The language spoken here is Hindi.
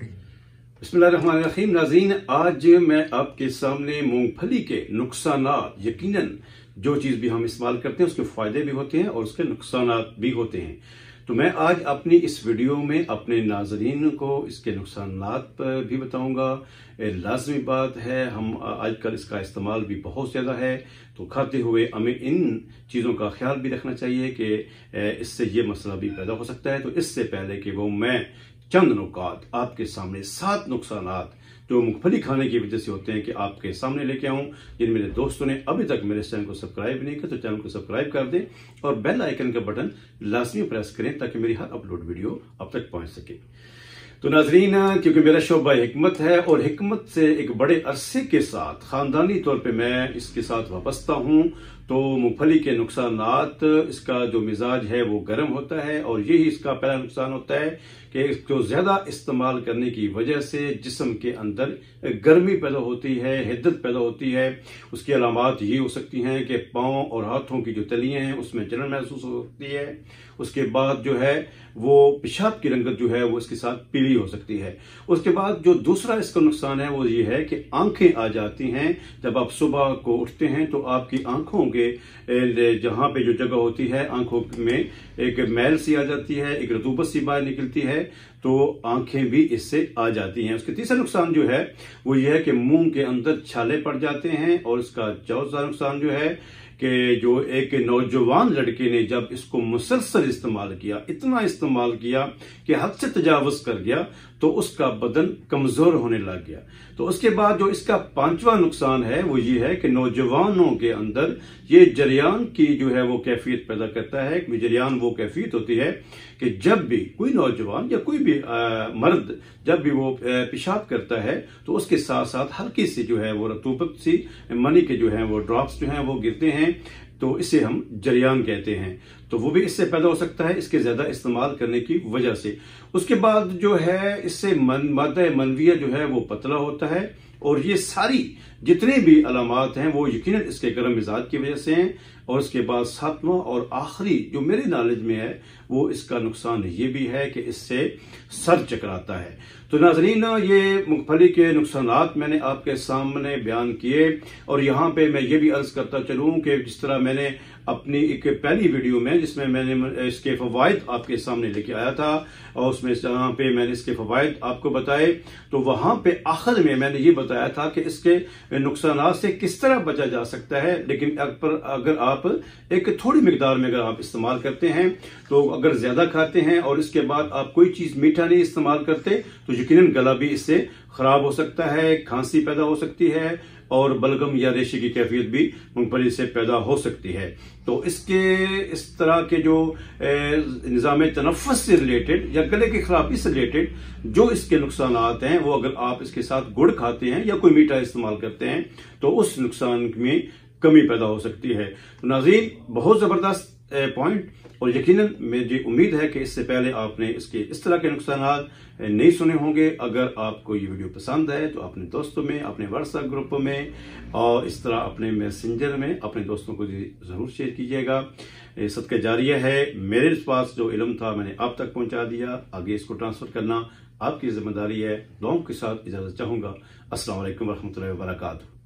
बिस्मिल्लाहिर्रहमानिर्रहीम। नाज़रीन, आज मैं आपके सामने मूंगफली के नुकसानात, यकीनन जो चीज़ भी हम इस्तेमाल करते हैं उसके फ़ायदे भी होते हैं और उसके नुकसानात भी होते हैं। तो मैं आज अपनी इस वीडियो में अपने नाज़रीन को इसके नुकसानात पर भी बताऊंगा। लाजमी बात है, हम आजकल इसका इस्तेमाल भी बहुत ज़्यादा है, तो खाते हुए हमें इन चीज़ों का ख्याल भी रखना चाहिए कि इससे ये मसला भी पैदा हो सकता है। तो इससे पहले कि वो मैं चंद नुकात आपके सामने 7 नुकसानात जो मूंगफली खाने की वजह से होते हैं कि आपके सामने लेके आऊं। जिन मेरे दोस्तों ने अभी तक मेरे चैनल को सब्सक्राइब नहीं किया तो चैनल को सब्सक्राइब कर दें और बेल आइकन का बटन लाजमी प्रेस करें ताकि मेरी हर अपलोड वीडियो अब तक पहुंच सके। तो नाजरीन, क्योंकि मेरा शोबा हिकमत है और हिकमत से एक बड़े अरसे के साथ खानदानी तौर पे मैं इसके साथ वाबस्ता हूं, तो मूंगफली के नुकसानात, इसका जो मिजाज है वो गर्म होता है और यही इसका पहला नुकसान होता है कि इसको ज्यादा इस्तेमाल करने की वजह से जिस्म के अंदर गर्मी पैदा होती है, हिद्दत पैदा होती है। उसकी अलामात ये हो सकती हैं कि पाँव और हाथों की जो तलियां हैं उसमें जलन महसूस हो सकती है। उसके बाद जो है वो पेशाब की रंगत जो है वो इसके साथ पीली हो सकती है। उसके बाद जो दूसरा इसका नुकसान है वो ये है कि आंखें आ जाती हैं। जब आप सुबह को उठते हैं तो आपकी आंखों के जहां पे जो जगह होती है, आंखों में एक मैल सी आ जाती है, एक रतूबत सी बाहर निकलती है, तो आंखें भी इससे आ जाती हैं। उसके तीसरा नुकसान जो है वो ये है कि मुंह के अंदर छाले पड़ जाते हैं। और इसका चौथा नुकसान जो है कि जो एक नौजवान लड़के ने जब इसको मुसलसल इस्तेमाल किया, इतना इस्तेमाल किया कि हद से तजावुज कर गया, तो उसका बदन कमजोर होने लग गया। तो उसके बाद जो इसका पांचवा नुकसान है वो ये है कि नौजवानों के अंदर ये जरियान की जो है वो कैफियत पैदा करता है। जरियान वो कैफियत होती है कि जब भी कोई नौजवान या कोई भी मर्द जब भी वो पेशाब करता है तो उसके साथ साथ हल्की सी जो है वो रतूबत सी मनी के जो है वो ड्रॉप्स जो है वो गिरते हैं, तो इसे हम जरियान कहते हैं। तो वो भी इससे पैदा हो सकता है इसके ज्यादा इस्तेमाल करने की वजह से। उसके बाद जो है इससे मादा मनविया जो है वो पतला होता है और ये सारी जितने भी अलामात हैं वो यकीनन इसके गर्म मिजाज की वजह से हैं। और उसके बाद सातवां और आखिरी जो मेरे नॉलेज में है वो इसका नुकसान ये भी है कि इससे सर चकराता है। तो नाजरीन, ये मूंगफली के नुकसानात मैंने आपके सामने बयान किए और यहाँ पे मैं ये भी अर्ज करता चलूं कि जिस तरह मैंने अपनी एक पहली वीडियो में जिसमें मैंने इसके फवायद आपके सामने लेके आया था और उसमें जहां पे मैंने इसके फवायद आपको बताए, तो वहां पे आखिर में मैंने ये बताया था कि इसके नुकसानात से किस तरह बचा जा सकता है। लेकिन अगर आप एक थोड़ी मिकदार में अगर आप इस्तेमाल करते हैं, तो अगर ज्यादा खाते हैं और इसके बाद आप कोई चीज मीठा नहीं इस्तेमाल करते तो यकीनन गला भी इससे खराब हो सकता है, खांसी पैदा हो सकती है और बलगम या रेशे की कैफियत भी मूंगफली से पैदा हो सकती है। तो इसके इस तरह के जो निज़ाम तनफ़्फ़ुस से रिलेटेड या गले की खराबी से रिलेटेड जो इसके नुकसानात हैं, वो अगर आप इसके साथ गुड़ खाते हैं या कोई मीठा इस्तेमाल करते हैं तो उस नुकसान में कमी पैदा हो सकती है। तो नाज़रीन, बहुत जबरदस्त पॉइंट और यकीनन मुझे उम्मीद है कि इससे पहले आपने इसके इस तरह के नुकसानात नहीं सुने होंगे। अगर आपको ये वीडियो पसंद है तो अपने दोस्तों में, अपने व्हाट्सएप ग्रुप में और इस तरह अपने मैसेंजर में अपने दोस्तों को जरूर शेयर कीजिएगा। सदका जारिया है, मेरे पास जो इल्म था मैंने आप तक पहुंचा दिया, आगे इसको ट्रांसफर करना आपकी जिम्मेदारी है। दुआओं के साथ इजाजत चाहूंगा। अस्सलाम वालेकुम रहमतुल्लाहि व बरकातहू।